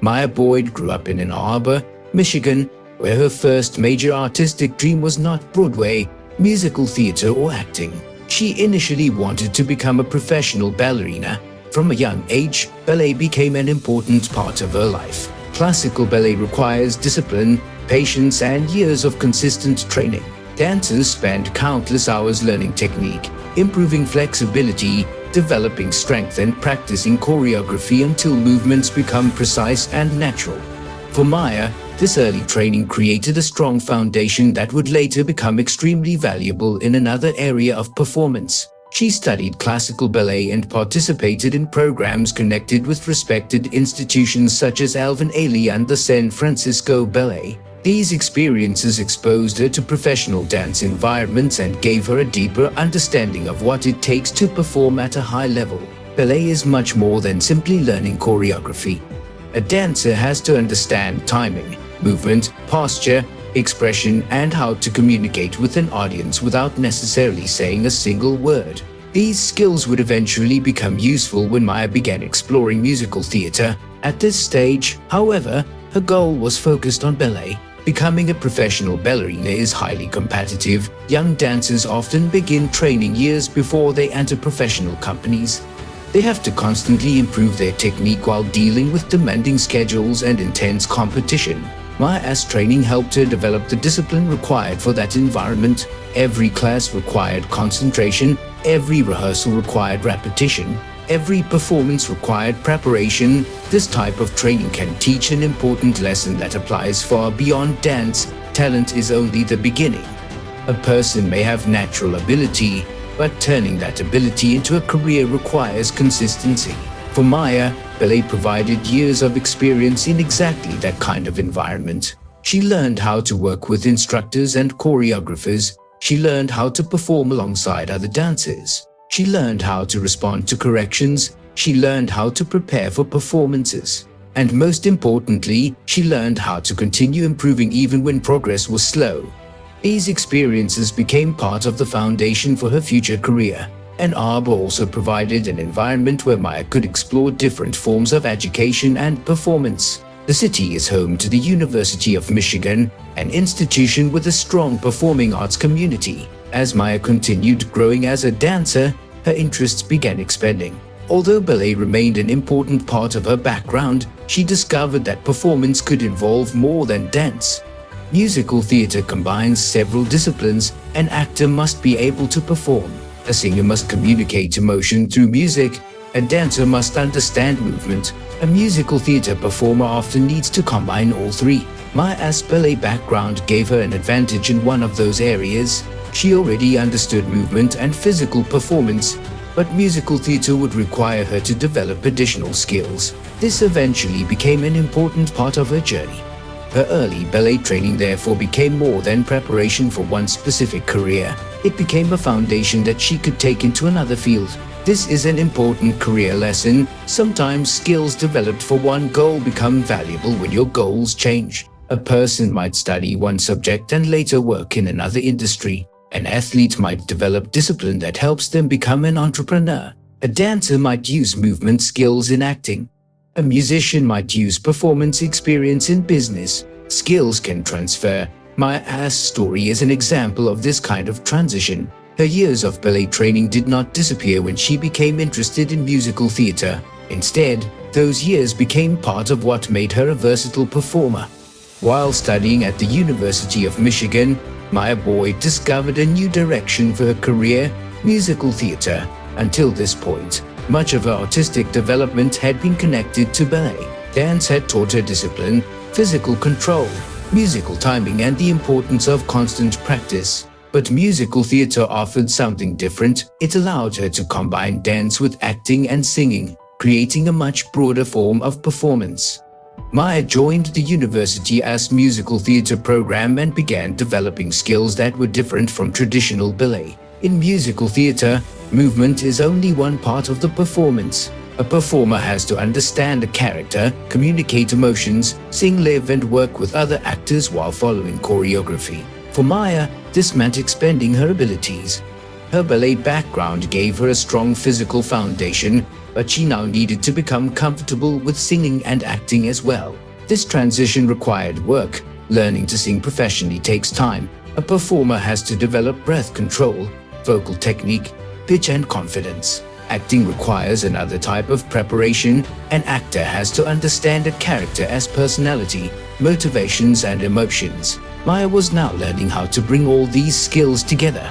Maya Boyd grew up in Ann Arbor, Michigan, where her first major artistic dream was not Broadway, musical theater, or acting. She initially wanted to become a professional ballerina. From a young age, ballet became an important part of her life. Classical ballet requires discipline, patience, and years of consistent training. Dancers spend countless hours learning technique, improving flexibility, developing strength, and practicing choreography until movements become precise and natural. For Maya, this early training created a strong foundation that would later become extremely valuable in another area of performance. She studied classical ballet and participated in programs connected with respected institutions such as Alvin Ailey and the San Francisco Ballet. These experiences exposed her to professional dance environments and gave her a deeper understanding of what it takes to perform at a high level. Ballet is much more than simply learning choreography. A dancer has to understand timing, movement, posture, expression, and how to communicate with an audience without necessarily saying a single word. These skills would eventually become useful when Maya began exploring musical theater. At this stage, however, her goal was focused on ballet. Becoming a professional ballerina is highly competitive. Young dancers often begin training years before they enter professional companies. They have to constantly improve their technique while dealing with demanding schedules and intense competition. Maya's training helped her develop the discipline required for that environment. Every class required concentration, every rehearsal required repetition, every performance required preparation. This type of training can teach an important lesson that applies far beyond dance. Talent is only the beginning. A person may have natural ability, but turning that ability into a career requires consistency. For Maya, ballet provided years of experience in exactly that kind of environment. She learned how to work with instructors and choreographers. She learned how to perform alongside other dancers. She learned how to respond to corrections. She learned how to prepare for performances. And most importantly, she learned how to continue improving even when progress was slow. These experiences became part of the foundation for her future career. Ann Arbor also provided an environment where Maya could explore different forms of education and performance. The city is home to the University of Michigan, an institution with a strong performing arts community. As Maya continued growing as a dancer, her interests began expanding. Although ballet remained an important part of her background, she discovered that performance could involve more than dance. Musical theater combines several disciplines. An actor must be able to perform. A singer must communicate emotion through music. A dancer must understand movement. A musical theater performer often needs to combine all three. Maya's ballet background gave her an advantage in one of those areas. She already understood movement and physical performance, but musical theater would require her to develop additional skills. This eventually became an important part of her journey. Her early ballet training therefore became more than preparation for one specific career. It became a foundation that she could take into another field. This is an important career lesson. Sometimes skills developed for one goal become valuable when your goals change. A person might study one subject and later work in another industry. An athlete might develop discipline that helps them become an entrepreneur. A dancer might use movement skills in acting. A musician might use performance experience in business. Skills can transfer. Maya's story is an example of this kind of transition. Her years of ballet training did not disappear when she became interested in musical theater. Instead, those years became part of what made her a versatile performer. While studying at the University of Michigan, Maya Boyd discovered a new direction for her career: musical theater. Until this point, much of her artistic development had been connected to ballet. Dance had taught her discipline, physical control, musical timing, and the importance of constant practice. But musical theater offered something different. It allowed her to combine dance with acting and singing, creating a much broader form of performance. Maya joined the university's musical theater program and began developing skills that were different from traditional ballet. In musical theater, movement is only one part of the performance. A performer has to understand a character, communicate emotions, sing live, and work with other actors while following choreography. For Maya, this meant expanding her abilities. Her ballet background gave her a strong physical foundation, but she now needed to become comfortable with singing and acting as well. This transition required work. Learning to sing professionally takes time. A performer has to develop breath control, vocal technique, pitch, and confidence. Acting requires another type of preparation. An actor has to understand a character as personality, motivations, and emotions. Maya was now learning how to bring all these skills together.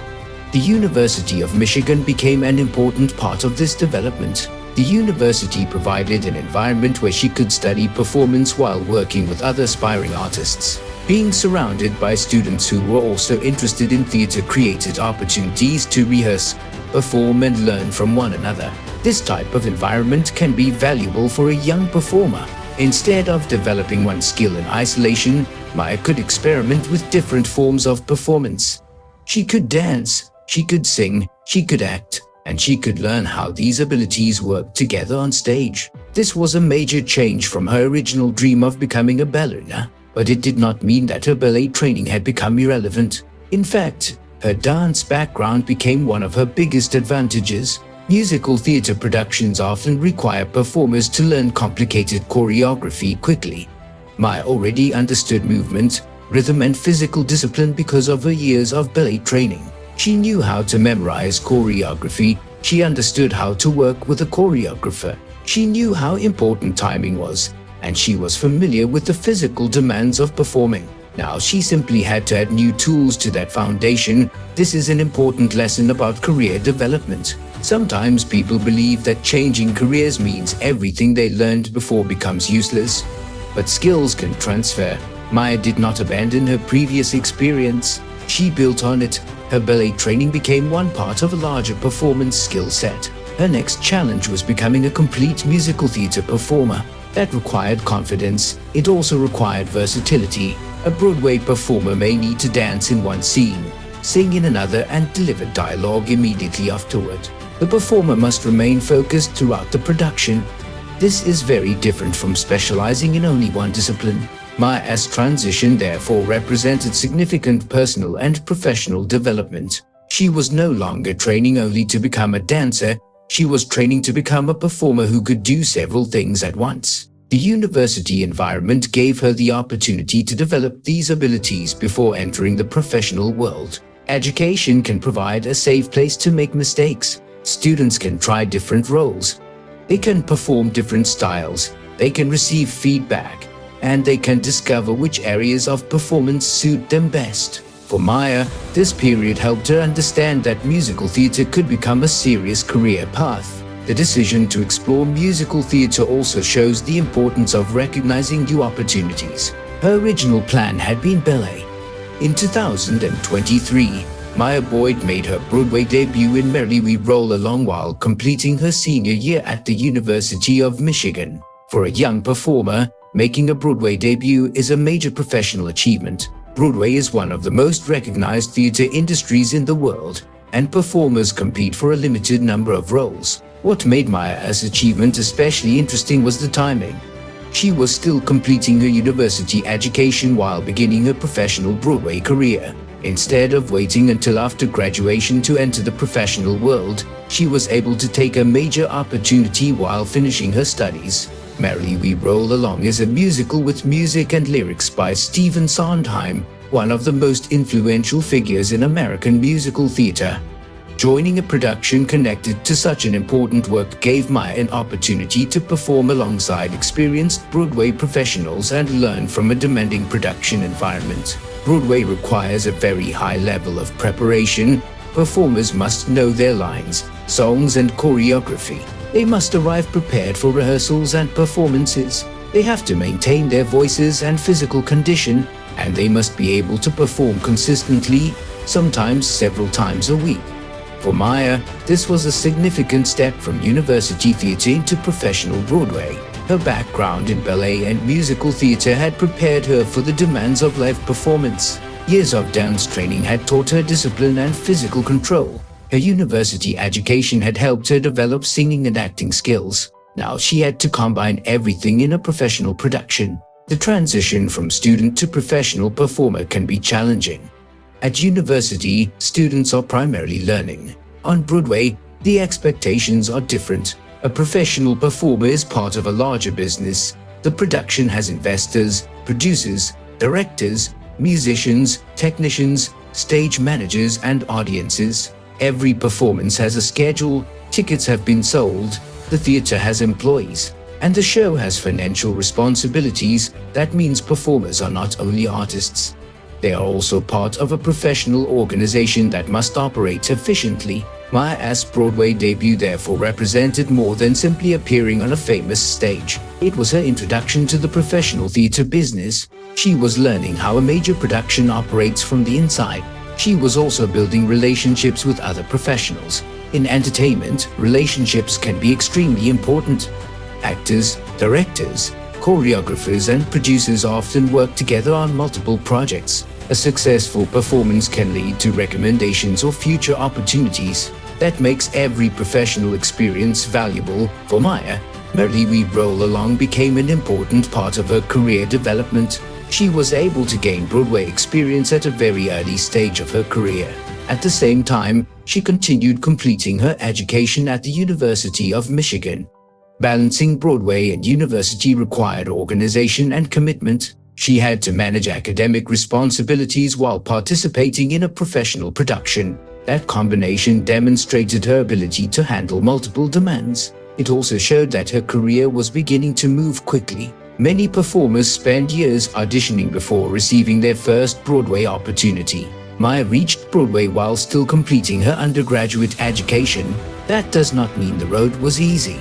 The University of Michigan became an important part of this development. The university provided an environment where she could study performance while working with other aspiring artists. Being surrounded by students who were also interested in theater created opportunities to rehearse, perform, and learn from one another. This type of environment can be valuable for a young performer. Instead of developing one skill in isolation, Maya could experiment with different forms of performance. She could dance, she could sing, she could act, and she could learn how these abilities work together on stage. This was a major change from her original dream of becoming a ballerina, but it did not mean that her ballet training had become irrelevant. In fact, her dance background became one of her biggest advantages. Musical theater productions often require performers to learn complicated choreography quickly. Maya already understood movement, rhythm, and physical discipline because of her years of ballet training. She knew how to memorize choreography. She understood how to work with a choreographer. She knew how important timing was, and she was familiar with the physical demands of performing. Now she simply had to add new tools to that foundation. This is an important lesson about career development. Sometimes people believe that changing careers means everything they learned before becomes useless. But skills can transfer. Maya did not abandon her previous experience. She built on it. Her ballet training became one part of a larger performance skill set. Her next challenge was becoming a complete musical theater performer. That required confidence. It also required versatility. A Broadway performer may need to dance in one scene, sing in another, and deliver dialogue immediately afterward. The performer must remain focused throughout the production. This is very different from specializing in only one discipline. Maya's transition therefore represented significant personal and professional development. She was no longer training only to become a dancer. She was training to become a performer who could do several things at once. The university environment gave her the opportunity to develop these abilities before entering the professional world. Education can provide a safe place to make mistakes. Students can try different roles. They can perform different styles. They can receive feedback, and they can discover which areas of performance suit them best. For Maya, this period helped her understand that musical theater could become a serious career path. The decision to explore musical theater also shows the importance of recognizing new opportunities. Her original plan had been ballet. In 2023, Maya Boyd made her Broadway debut in Merrily We Roll Along while completing her senior year at the University of Michigan. For a young performer, making a Broadway debut is a major professional achievement. Broadway is one of the most recognized theater industries in the world, and performers compete for a limited number of roles. What made Maya's achievement especially interesting was the timing. She was still completing her university education while beginning her professional Broadway career. Instead of waiting until after graduation to enter the professional world, she was able to take a major opportunity while finishing her studies. Merrily We Roll Along is a musical with music and lyrics by Stephen Sondheim, one of the most influential figures in American musical theater. Joining a production connected to such an important work gave Maya an opportunity to perform alongside experienced Broadway professionals and learn from a demanding production environment. Broadway requires a very high level of preparation. Performers must know their lines, songs, and choreography. They must arrive prepared for rehearsals and performances. They have to maintain their voices and physical condition, and they must be able to perform consistently, sometimes several times a week. For Maya, this was a significant step from university theater into professional Broadway. Her background in ballet and musical theater had prepared her for the demands of live performance. Years of dance training had taught her discipline and physical control. Her university education had helped her develop singing and acting skills. Now she had to combine everything in a professional production. The transition from student to professional performer can be challenging. At university, students are primarily learning. On Broadway, the expectations are different. A professional performer is part of a larger business. The production has investors, producers, directors, musicians, technicians, stage managers, and audiences. Every performance has a schedule, tickets have been sold, the theater has employees, and the show has financial responsibilities. That means performers are not only artists. They are also part of a professional organization that must operate efficiently. Maya's Broadway debut therefore represented more than simply appearing on a famous stage. It was her introduction to the professional theater business. She was learning how a major production operates from the inside. She was also building relationships with other professionals. In entertainment, relationships can be extremely important. Actors, directors, choreographers, and producers often work together on multiple projects. A successful performance can lead to recommendations or future opportunities. That makes every professional experience valuable. For Maya, Merrily We Roll Along became an important part of her career development. She was able to gain Broadway experience at a very early stage of her career. At the same time, she continued completing her education at the University of Michigan. Balancing Broadway and university required organization and commitment. She had to manage academic responsibilities while participating in a professional production. That combination demonstrated her ability to handle multiple demands. It also showed that her career was beginning to move quickly. Many performers spend years auditioning before receiving their first Broadway opportunity. Maya reached Broadway while still completing her undergraduate education. That does not mean the road was easy.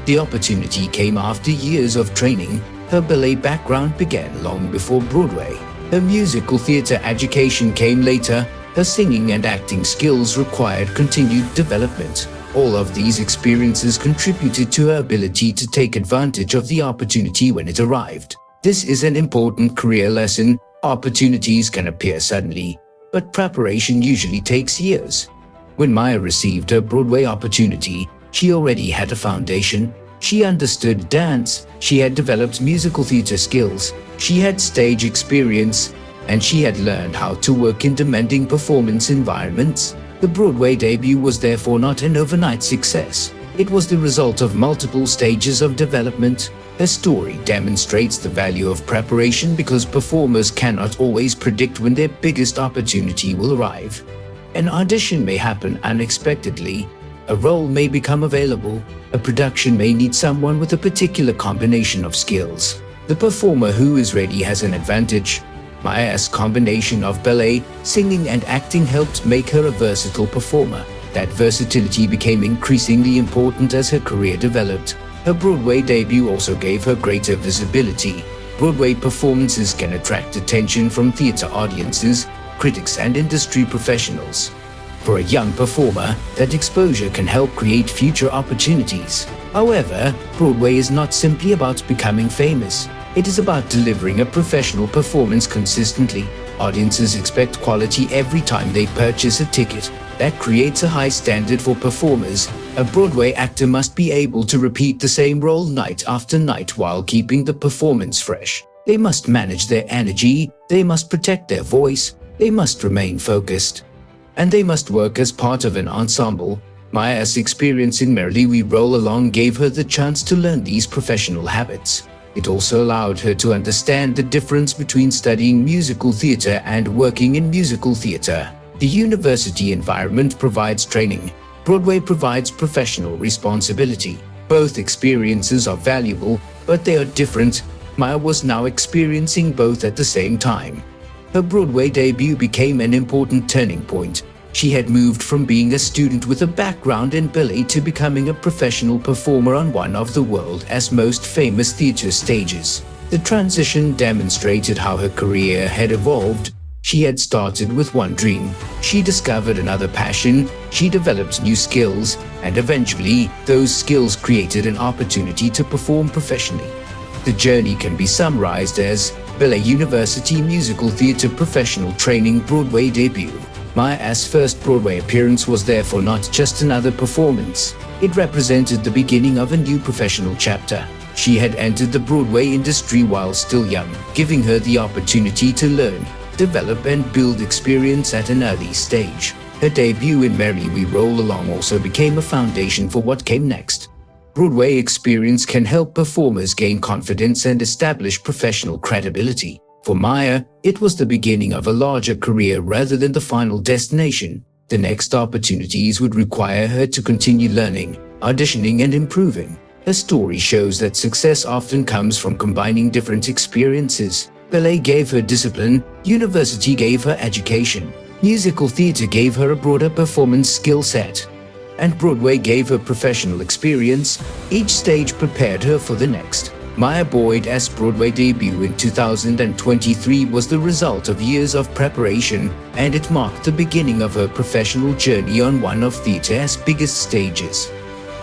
The opportunity came after years of training. Her ballet background began long before Broadway. Her musical theater education came later. Her singing and acting skills required continued development. All of these experiences contributed to her ability to take advantage of the opportunity when it arrived. This is an important career lesson. Opportunities can appear suddenly, but preparation usually takes years. When Maya received her Broadway opportunity, she already had a foundation. She understood dance, she had developed musical theater skills, she had stage experience, and she had learned how to work in demanding performance environments. The Broadway debut was therefore not an overnight success. It was the result of multiple stages of development. Her story demonstrates the value of preparation because performers cannot always predict when their biggest opportunity will arrive. An audition may happen unexpectedly. A role may become available. A production may need someone with a particular combination of skills. The performer who is ready has an advantage. Maya's combination of ballet, singing, and acting helped make her a versatile performer. That versatility became increasingly important as her career developed. Her Broadway debut also gave her greater visibility. Broadway performances can attract attention from theater audiences, critics, and industry professionals. For a young performer, that exposure can help create future opportunities. However, Broadway is not simply about becoming famous. It is about delivering a professional performance consistently. Audiences expect quality every time they purchase a ticket. That creates a high standard for performers. A Broadway actor must be able to repeat the same role night after night while keeping the performance fresh. They must manage their energy, they must protect their voice, they must remain focused, and they must work as part of an ensemble. Maya's experience in Merrily We Roll Along gave her the chance to learn these professional habits. It also allowed her to understand the difference between studying musical theater and working in musical theater. The university environment provides training. Broadway provides professional responsibility. Both experiences are valuable, but they are different. Maya was now experiencing both at the same time. Her Broadway debut became an important turning point. She had moved from being a student with a background in ballet to becoming a professional performer on one of the world's most famous theater stages. The transition demonstrated how her career had evolved. She had started with one dream. She discovered another passion. She developed new skills, and eventually, those skills created an opportunity to perform professionally. The journey can be summarized as Ballet University Musical Theater Professional Training Broadway Debut. Maya's first Broadway appearance was therefore not just another performance. It represented the beginning of a new professional chapter. She had entered the Broadway industry while still young, giving her the opportunity to learn, develop, and build experience at an early stage. Her debut in Merrily We Roll Along also became a foundation for what came next. Broadway experience can help performers gain confidence and establish professional credibility. For Maya, it was the beginning of a larger career rather than the final destination. The next opportunities would require her to continue learning, auditioning, and improving. Her story shows that success often comes from combining different experiences. Ballet gave her discipline, university gave her education, musical theater gave her a broader performance skill set, and Broadway gave her professional experience. Each stage prepared her for the next. Maya Boyd's Broadway debut in 2023 was the result of years of preparation, and it marked the beginning of her professional journey on one of theater's biggest stages.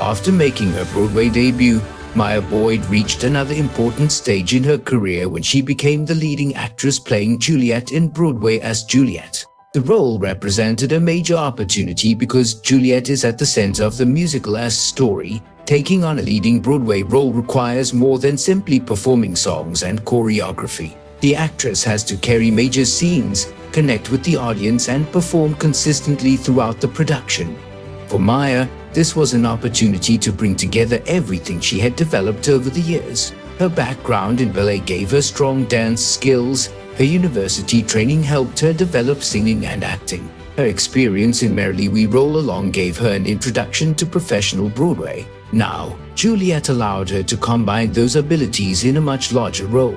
After making her Broadway debut, Maya Boyd reached another important stage in her career when she became the leading actress playing Juliet in Broadway as Juliet. The role represented a major opportunity because Juliet is at the center of the musical-as story. Taking on a leading Broadway role requires more than simply performing songs and choreography. The actress has to carry major scenes, connect with the audience, and perform consistently throughout the production. For Maya, this was an opportunity to bring together everything she had developed over the years. Her background in ballet gave her strong dance skills. Her university training helped her develop singing and acting. Her experience in Merrily We Roll Along gave her an introduction to professional Broadway. Now, Juliet allowed her to combine those abilities in a much larger role.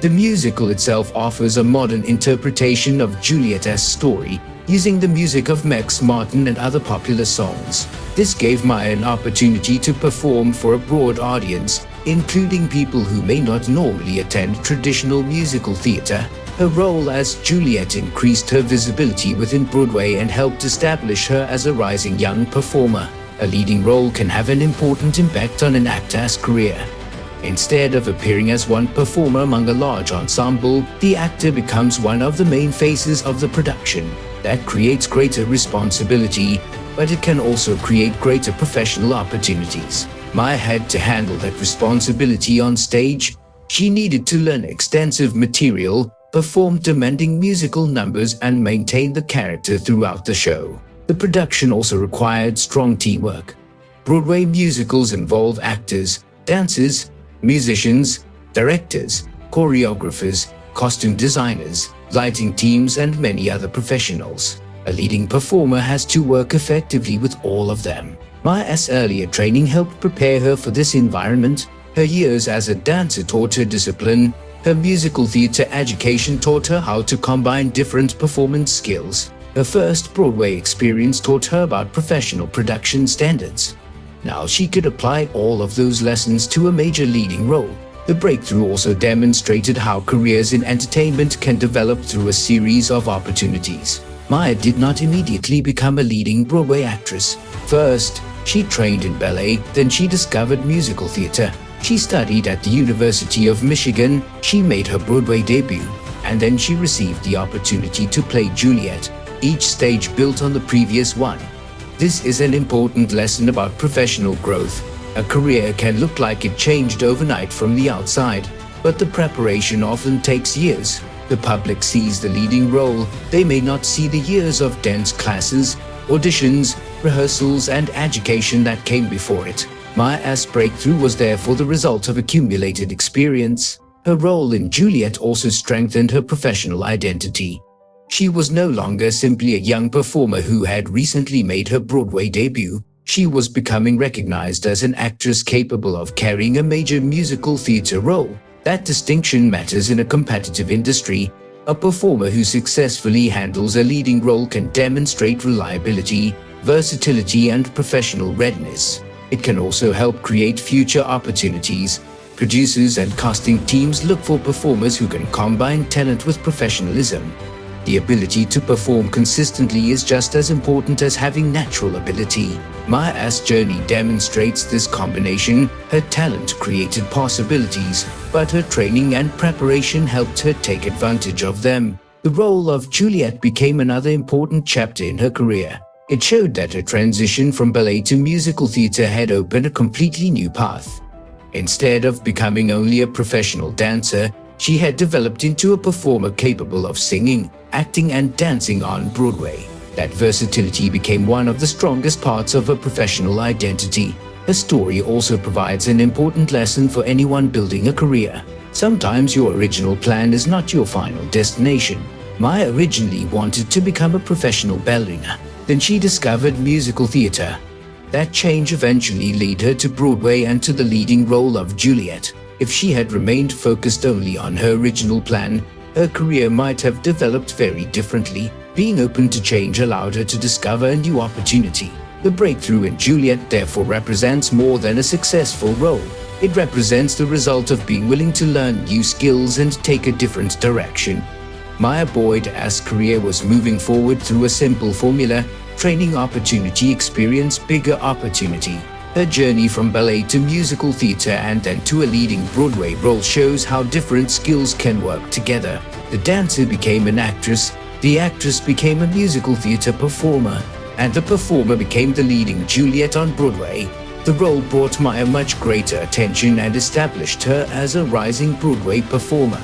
The musical itself offers a modern interpretation of Juliet's story, using the music of Max Martin and other popular songs. This gave Maya an opportunity to perform for a broad audience, including people who may not normally attend traditional musical theater. Her role as Juliet increased her visibility within Broadway and helped establish her as a rising young performer. A leading role can have an important impact on an actor's career. Instead of appearing as one performer among a large ensemble, the actor becomes one of the main faces of the production. That creates greater responsibility, but it can also create greater professional opportunities. Maya had to handle that responsibility on stage. She needed to learn extensive material, perform demanding musical numbers, and maintain the character throughout the show. The production also required strong teamwork. Broadway musicals involve actors, dancers, musicians, directors, choreographers, costume designers, lighting teams, and many other professionals. A leading performer has to work effectively with all of them. Maya's earlier training helped prepare her for this environment. Her years as a dancer taught her discipline. Her musical theater education taught her how to combine different performance skills. Her first Broadway experience taught her about professional production standards. Now she could apply all of those lessons to a major leading role. The breakthrough also demonstrated how careers in entertainment can develop through a series of opportunities. Maya did not immediately become a leading Broadway actress. First, she trained in ballet, then she discovered musical theater. She studied at the University of Michigan, she made her Broadway debut, and then she received the opportunity to play Juliet. Each stage built on the previous one. This is an important lesson about professional growth. A career can look like it changed overnight from the outside, but the preparation often takes years. The public sees the leading role. They may not see the years of dance classes, auditions, rehearsals, and education that came before it. Maya's breakthrough was therefore the result of accumulated experience. Her role in Juliet also strengthened her professional identity. She was no longer simply a young performer who had recently made her Broadway debut. She was becoming recognized as an actress capable of carrying a major musical theater role. That distinction matters in a competitive industry. A performer who successfully handles a leading role can demonstrate reliability, versatility, and professional readiness. It can also help create future opportunities. Producers and casting teams look for performers who can combine talent with professionalism. The ability to perform consistently is just as important as having natural ability. Maya's journey demonstrates this combination. Her talent created possibilities, but her training and preparation helped her take advantage of them. The role of Juliet became another important chapter in her career. It showed that her transition from ballet to musical theater had opened a completely new path. Instead of becoming only a professional dancer, she had developed into a performer capable of singing, acting, and dancing on Broadway. That versatility became one of the strongest parts of her professional identity. Her story also provides an important lesson for anyone building a career. Sometimes your original plan is not your final destination. Maya originally wanted to become a professional ballerina. Then she discovered musical theater. That change eventually led her to Broadway and to the leading role of Juliet. If she had remained focused only on her original plan, her career might have developed very differently. Being open to change allowed her to discover a new opportunity. The breakthrough in Juliet therefore represents more than a successful role. It represents the result of being willing to learn new skills and take a different direction. Maya Boyd's career was moving forward through a simple formula: training opportunity, experience, bigger opportunity. Her journey from ballet to musical theater and then to a leading Broadway role shows how different skills can work together. The dancer became an actress, the actress became a musical theater performer, and the performer became the leading Juliet on Broadway. The role brought Maya much greater attention and established her as a rising Broadway performer.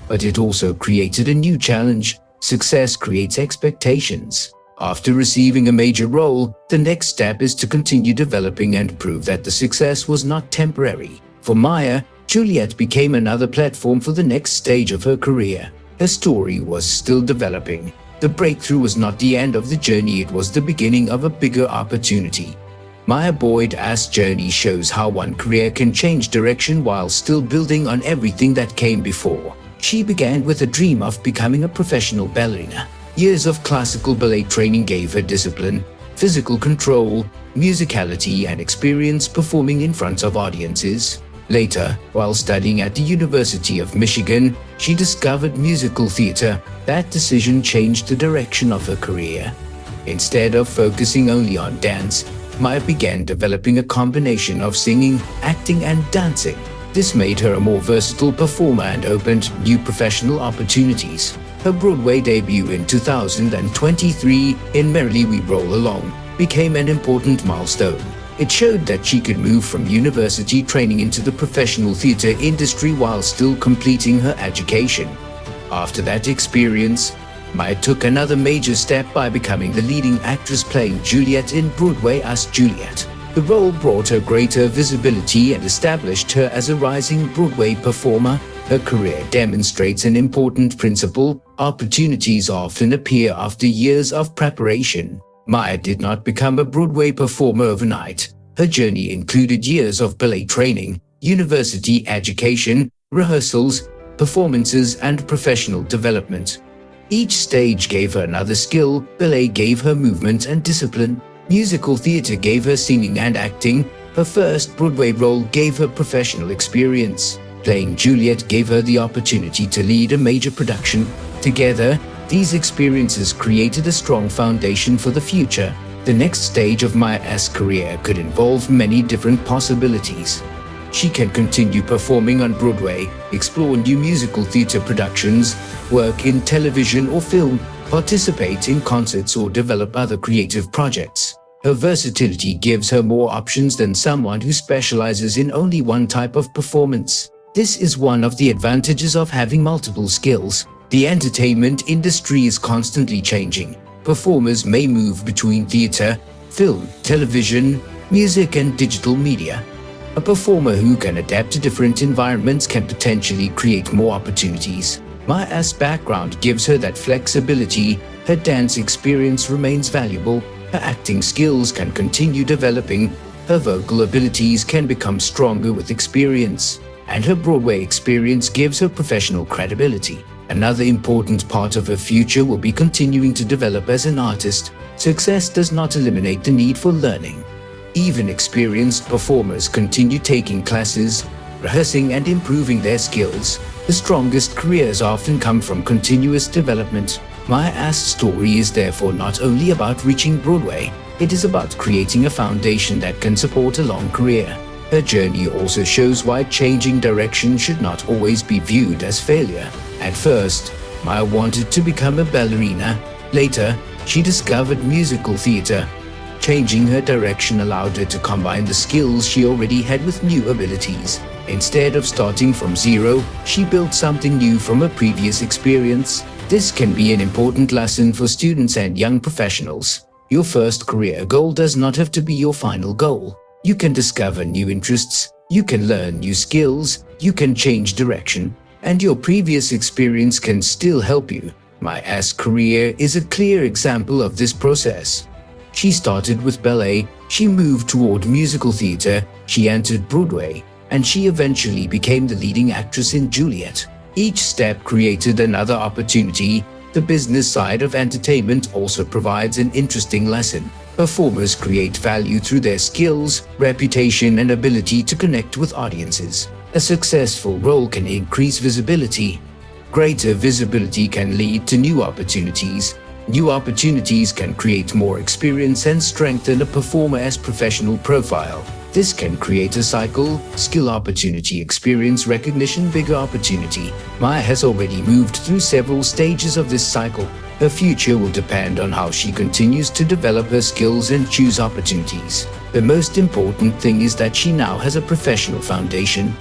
But it also created a new challenge. Success creates expectations. After receiving a major role, the next step is to continue developing and prove that the success was not temporary. For Maya, Juliet became another platform for the next stage of her career. Her story was still developing. The breakthrough was not the end of the journey, it was the beginning of a bigger opportunity. Maya Boyd's journey shows how one career can change direction while still building on everything that came before. She began with a dream of becoming a professional ballerina. Years of classical ballet training gave her discipline, physical control, musicality, and experience performing in front of audiences. Later, while studying at the University of Michigan, she discovered musical theater. That decision changed the direction of her career. Instead of focusing only on dance, Maya began developing a combination of singing, acting, and dancing. This made her a more versatile performer and opened new professional opportunities. Her Broadway debut in 2023 in Merrily We Roll Along became an important milestone. It showed that she could move from university training into the professional theater industry while still completing her education. After that experience, Maya took another major step by becoming the leading actress playing Juliet in Broadway as Juliet. The role brought her greater visibility and established her as a rising Broadway performer. Her career demonstrates an important principle: opportunities often appear after years of preparation. Maya did not become a Broadway performer overnight. Her journey included years of ballet training, university education, rehearsals, performances, and professional development. Each stage gave her another skill. Ballet gave her movement and discipline. Musical theater gave her singing and acting. Her first Broadway role gave her professional experience. Playing Juliet gave her the opportunity to lead a major production. Together, these experiences created a strong foundation for the future. The next stage of Maya's career could involve many different possibilities. She can continue performing on Broadway, explore new musical theater productions, work in television or film, participate in concerts, or develop other creative projects. Her versatility gives her more options than someone who specializes in only one type of performance. This is one of the advantages of having multiple skills. The entertainment industry is constantly changing. Performers may move between theater, film, television, music, and digital media. A performer who can adapt to different environments can potentially create more opportunities. Maya's background gives her that flexibility. Her dance experience remains valuable. Her acting skills can continue developing. Her vocal abilities can become stronger with experience. And her Broadway experience gives her professional credibility. Another important part of her future will be continuing to develop as an artist. Success does not eliminate the need for learning. Even experienced performers continue taking classes, rehearsing, and improving their skills. The strongest careers often come from continuous development. Maya's story is therefore not only about reaching Broadway, it is about creating a foundation that can support a long career. Her journey also shows why changing direction should not always be viewed as failure. At first, Maya wanted to become a ballerina. Later, she discovered musical theater. Changing her direction allowed her to combine the skills she already had with new abilities. Instead of starting from zero, she built something new from her previous experience. This can be an important lesson for students and young professionals. Your first career goal does not have to be your final goal. You can discover new interests, you can learn new skills, you can change direction, and your previous experience can still help you. Maya's career is a clear example of this process. She started with ballet, she moved toward musical theater, she entered Broadway, and she eventually became the leading actress in Juliet. Each step created another opportunity. The business side of entertainment also provides an interesting lesson. Performers create value through their skills, reputation, and ability to connect with audiences. A successful role can increase visibility. Greater visibility can lead to new opportunities. New opportunities can create more experience and strengthen a performer's professional profile. This can create a cycle: skill, opportunity, experience, recognition, bigger opportunity. Maya has already moved through several stages of this cycle. Her future will depend on how she continues to develop her skills and choose opportunities. The most important thing is that she now has a professional foundation.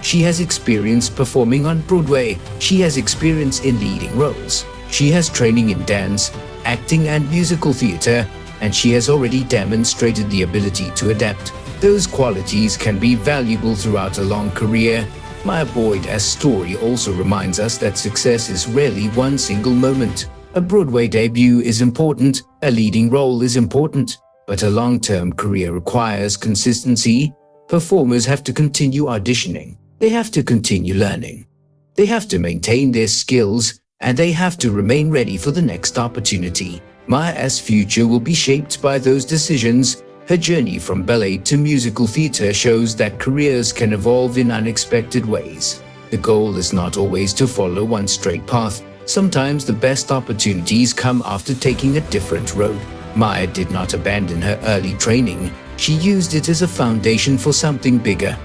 She has experience performing on Broadway. She has experience in leading roles. She has training in dance, acting, and musical theater, and she has already demonstrated the ability to adapt. Those qualities can be valuable throughout a long career. Maya Boyd's story also reminds us that success is rarely one single moment. A Broadway debut is important, a leading role is important, but a long-term career requires consistency. Performers have to continue auditioning. They have to continue learning. They have to maintain their skills, and they have to remain ready for the next opportunity. Maya's future will be shaped by those decisions. Her journey from ballet to musical theater shows that careers can evolve in unexpected ways. The goal is not always to follow one straight path. Sometimes the best opportunities come after taking a different road. Maya did not abandon her early training. She used it as a foundation for something bigger.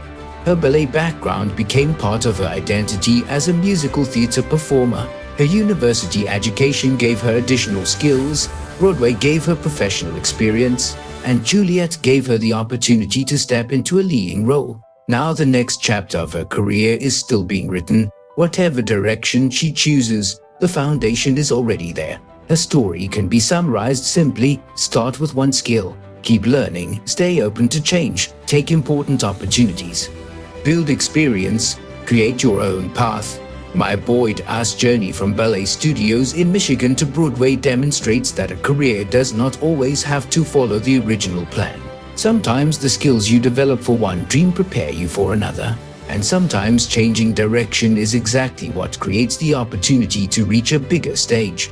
Her ballet background became part of her identity as a musical theater performer. Her university education gave her additional skills, Broadway gave her professional experience, and Juliet gave her the opportunity to step into a leading role. Now the next chapter of her career is still being written. Whatever direction she chooses, the foundation is already there. Her story can be summarized simply: start with one skill, keep learning, stay open to change, take important opportunities, build experience, create your own path. Maya Boyd's journey from ballet studios in Michigan to Broadway demonstrates that a career does not always have to follow the original plan. Sometimes the skills you develop for one dream prepare you for another, and sometimes changing direction is exactly what creates the opportunity to reach a bigger stage.